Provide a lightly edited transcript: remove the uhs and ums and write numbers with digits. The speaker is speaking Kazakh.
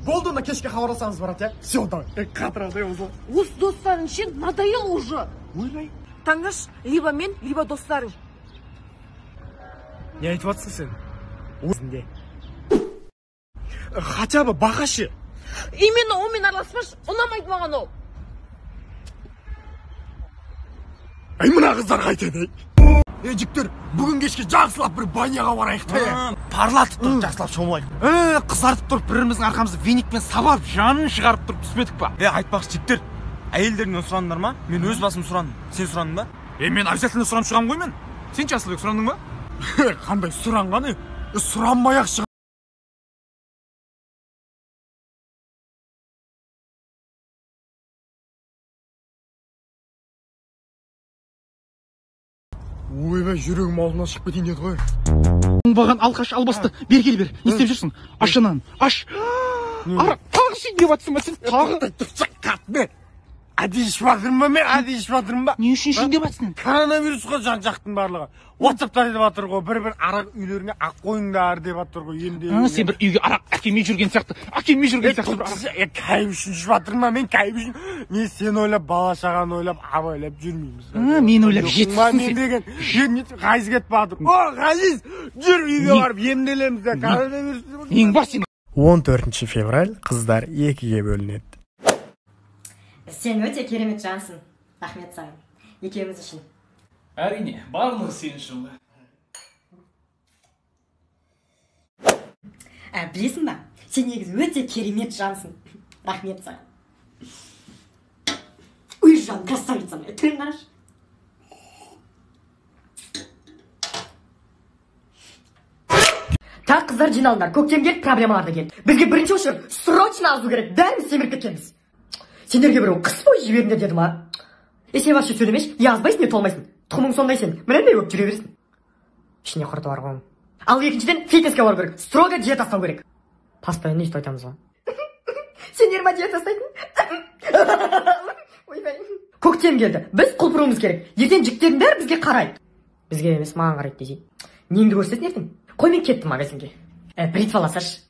Болды, онда кешке хабарласаңыз барады, я? Все, давай. Қатырады, өзі. Осы достарың ше, надоел уже. Ойбай. Таңдаш, либо мен, либо достарың. Не айтып жатсың сен? Өзінде. Хотя бы бағашы. Именно онымен араласпаш, ұнамайды маған ол. Ай, мына қыздар қайтеді. Жіктер, бүгін кешке жақсылап бір баняға барайық та. Парлатып тұрып жақсылап шомылайық. Қызартып тұрып біріміздің арқамызды веникпен сабап жанын шығарып тұрып түспедік па? Айтпақшы жігіттер, әйелдеріңнен сұрадыңдар ма? Мен өз басым сұрадым. Сен сұрадың ба? Мен обязательно сұранып шығамын ғой мен. Сен Асылбек сұрандың ба? Қандай сұранғаны? Сұранбай-ақ шыға. Ойбай, жүрегім алдынан шығып кетейін деді ғой. Оңбаған алқаш албасты, бер кел бер. Не істеп жүрсің? Аш жанан, аш. Ара, тағы шейін деп атсың ба сен? Тағы. Қатты. Әдейі ішіп жатырмын ба мен? Әдейі ішіп жатырмын ба? Не үшін шейін деп атсың? Коронавирусқа жан жақтың барлығы. WhatsApp'та деп жатыр ғой, бір арақ үйлеріне ақ қойыңдар деп жатыр ғой енді. Сен бір үйге арақ әкелмей жүрген сияқты. Әкелмей жүрген сияқты. Кайф үшін ішіп жатырмын ба мен? Кайф үшін. Не сен ойлап, бала шағаны ойлап, абайлап жүрмейміз. Мен ойлап жетсің сен. Мен деген Ғазиз кетіп жатыр. О, Ғазиз, жүр үйге барып емделеміз де. Коронавирус. Ең бар сен. 14 февраль қыздар екіге бөлінеді. Сен өте керемет жансың. Рахмет саған. Екеуміз үшін. Әрине, барлығы сен үшін ғой. Білесің ба? Сен негізі өте керемет жансың. Рахмет саған. Ой, жан, красавица моя, ты наш. Тақ қыздар жиналыңдар, көктем келді, проблемаларды келді. Бізге бірінші очередь срочно азу керек, бәріміз семіріп кеткенбіз. Сендерге біреу қыс бойы жіберіңдер деді ма? Сен вообще сөйлемеш, язбайсың, не толмайсың. Тұқымың сондай сен, мынандай болып жүре бересің. Ішіне құрты бар ғой. Ал екіншіден фитнеске бару керек, строго диета ұстау керек. Постоянно не айтамыз ғой. Сендер ма диета ұстайтын? Көктем келді, біз құлпыруымыз керек. Ертең жігіттердің бәрі бізге қарайды. Бізге емес, маған қарайды десей. Неңді көрсетін ертең? Қой, мен кеттім магазинге. Бритваласаш.